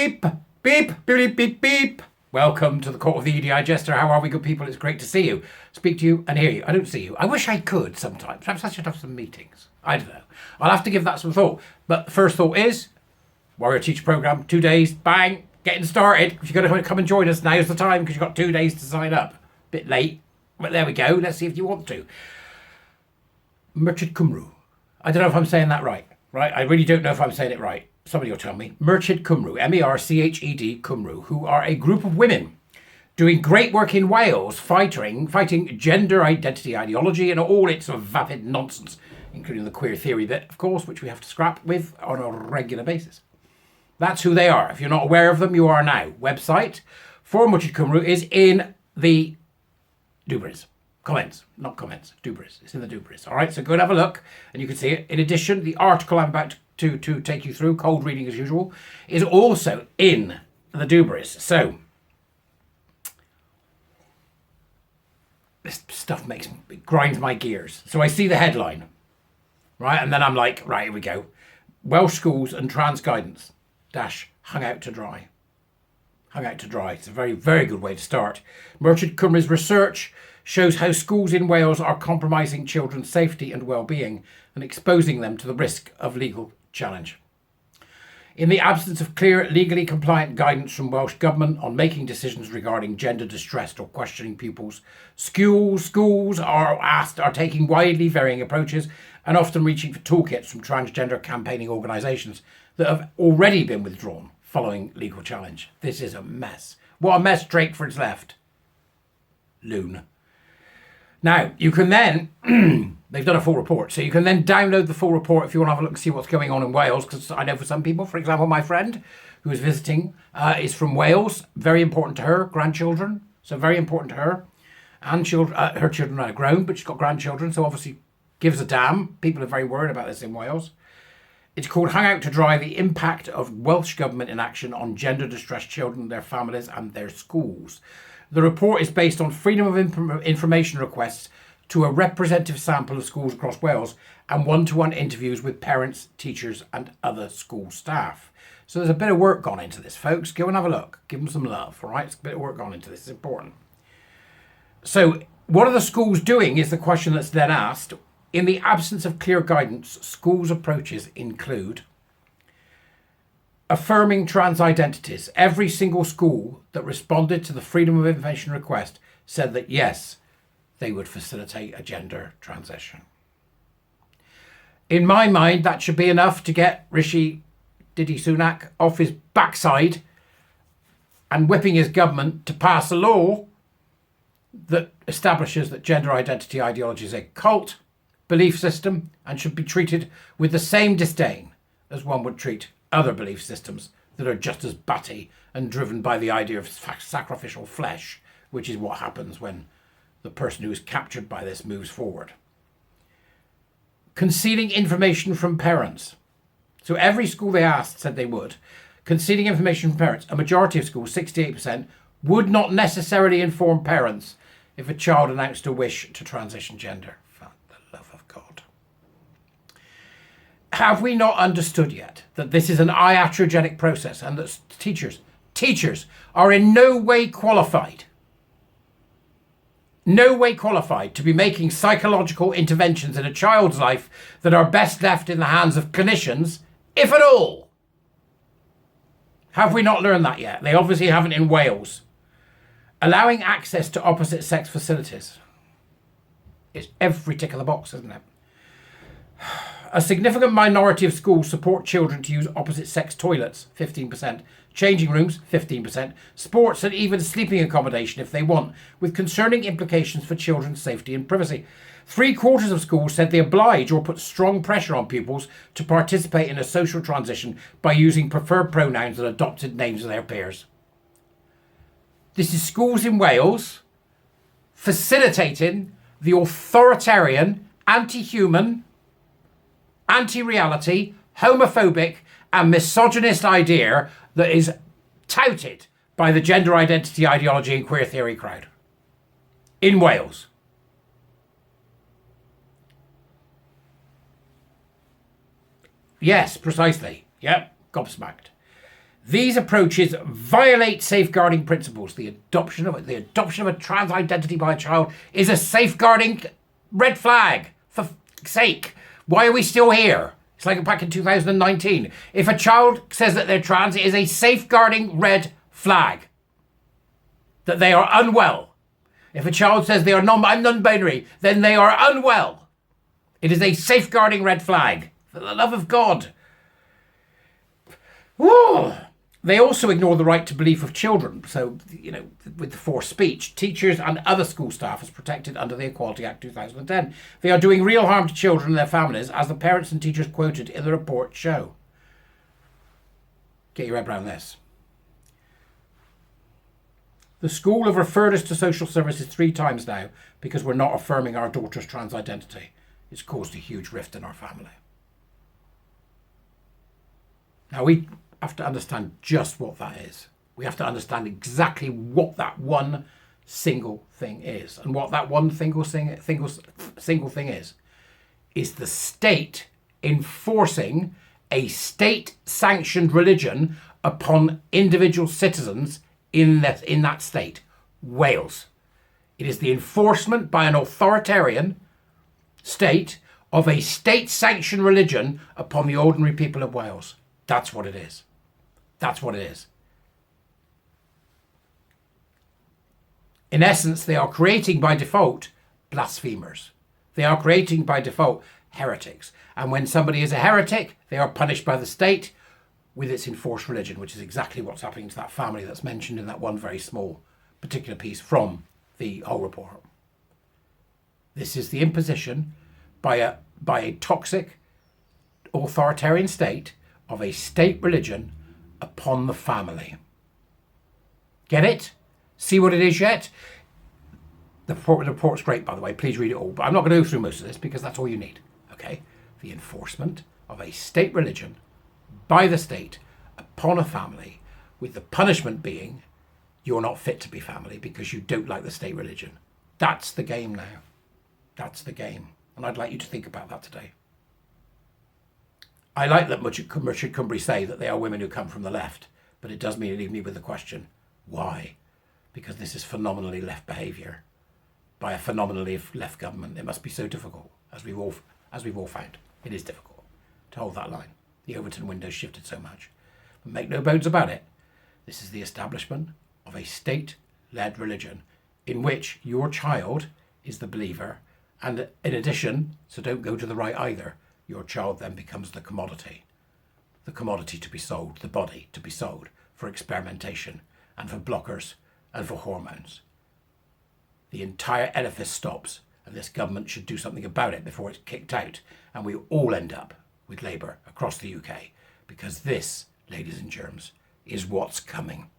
beep, beep, beep, beep, beep. Welcome to the court of the Edijester. How are we, good people? It's great to see you, speak to you and hear you. I don't see you. I wish I could sometimes. Perhaps I should have some meetings. I don't know. I'll have to give that some thought. But the first thought is, Warrior Teacher Programme, 2 days, bang, getting started. If you're going to come and join us, now's the time because you've got 2 days to sign up. Bit late, but there we go. Let's see if you want to. Cymru. I don't know if I'm saying that right? I really don't know if I'm saying it right. Somebody will tell me. Cymru, M-E-R-C-H-E-D, Cymru, who are a group of women doing great work in Wales, fighting gender identity ideology and all its sort of vapid nonsense, including the queer theory bit, of course, which we have to scrap with on a regular basis. That's who they are. If you're not aware of them, you are now. Website for Cymru is in the Dubris. Comments, not comments, Dubris. It's in the Dubris. All right, so go and have a look and you can see it. In addition, the article I'm about to take you through, cold reading as usual, is also in the Dubris. So this stuff grinds my gears. So I see the headline, right? And then I'm like, right, here we go. Welsh schools and trans guidance hung out to dry. Hung out to dry. It's a very, very good way to start. Cymru's research shows how schools in Wales are compromising children's safety and well-being and exposing them to the risk of legal challenge. In the absence of clear, legally compliant guidance from Welsh Government on making decisions regarding gender distressed or questioning pupils, schools are taking widely varying approaches and often reaching for toolkits from transgender campaigning organisations that have already been withdrawn following legal challenge. This is a mess. What a mess Drakeford's left. Loon. Now, you can then, they've done a full report, so you can then download the full report if you want to have a look and see what's going on in Wales, because I know for some people, for example, my friend who is visiting is from Wales. Very important to her, grandchildren, so very important to her. And her children are grown, but she's got grandchildren, so obviously gives a damn. People are very worried about this in Wales. It's called Hang Out to Dry, the impact of Welsh Government inaction on gender-distressed children, their families and their schools. The report is based on freedom of information requests to a representative sample of schools across Wales and one-to-one interviews with parents, teachers and other school staff. So there's a bit of work gone into this, folks. Go and have a look. Give them some love, all right? It's a bit of work gone into this. It's important. So what are the schools doing is the question that's then asked. In the absence of clear guidance, schools' approaches include affirming trans identities. Every single school that responded to the freedom of information request said that, yes, they would facilitate a gender transition. In my mind, that should be enough to get Rishi Sunak off his backside and whipping his government to pass a law that establishes that gender identity ideology is a cult belief system and should be treated with the same disdain as one would treat other belief systems that are just as batty and driven by the idea of sacrificial flesh, which is what happens when the person who is captured by this moves forward. Concealing information from parents. So every school they asked said they would. Concealing information from parents. A majority of schools, 68%, would not necessarily inform parents if a child announced a wish to transition gender. For the love of God. Have we not understood yet that this is an iatrogenic process and that teachers are in no way qualified to be making psychological interventions in a child's life that are best left in the hands of clinicians, if at all? Have we not learned that yet? They obviously haven't in Wales. Allowing access to opposite sex facilities. It's every tick of the box, isn't it? A significant minority of schools support children to use opposite sex toilets, 15%, changing rooms, 15%, sports and even sleeping accommodation if they want, with concerning implications for children's safety and privacy. 3/4 of schools said they oblige or put strong pressure on pupils to participate in a social transition by using preferred pronouns and adopted names of their peers. This is schools in Wales facilitating the authoritarian, anti-human, anti-reality, homophobic and misogynist idea that is touted by the gender identity ideology and queer theory crowd in Wales. Yes, precisely. Yep, gobsmacked. These approaches violate safeguarding principles. The adoption of a trans identity by a child is a safeguarding red flag. For fuck's sake, why are we still here? It's like back in 2019. If a child says that they're trans, it is a safeguarding red flag. That they are unwell. If a child says they are I'm non-binary, then they are unwell. It is a safeguarding red flag. For the love of God. Woo! They also ignore the right to belief of children. So, with the forced speech, teachers and other school staff is protected under the Equality Act 2010. They are doing real harm to children and their families, as the parents and teachers quoted in the report show. Get your head around this. The school have referred us to social services 3 times now because we're not affirming our daughter's trans identity. It's caused a huge rift in our family. Now, we have to understand just what that is. We have to understand exactly what that one single thing is. And what that one single thing is the state enforcing a state-sanctioned religion upon individual citizens in that state, Wales. It is the enforcement by an authoritarian state of a state-sanctioned religion upon the ordinary people of Wales. That's what it is. That's what it is. In essence, they are creating by default blasphemers. They are creating by default heretics. And when somebody is a heretic, they are punished by the state with its enforced religion, which is exactly what's happening to that family that's mentioned in that one very small particular piece from the whole report. This is the imposition by a toxic authoritarian state of a state religion upon the family. Get it? See what it is yet? The report's great, by the way. Please read it all. But I'm not going to go through most of this because that's all you need. Okay? The enforcement of a state religion by the state upon a family, with the punishment being you're not fit to be family because you don't like the state religion. That's the game now. That's the game. And I'd like you to think about that today. I like that Richard Cymru say that they are women who come from the left, but it does leave me with the question, why? Because this is phenomenally left behaviour by a phenomenally left government. It must be so difficult, as we've all found. It is difficult to hold that line. The Overton window shifted so much. But make no bones about it. This is the establishment of a state-led religion in which your child is the believer, and in addition, so don't go to the right either, your child then becomes the commodity to be sold, the body to be sold for experimentation and for blockers and for hormones. The entire edifice stops, and this government should do something about it before it's kicked out, and we all end up with Labour across the UK, because this, ladies and germs, is what's coming.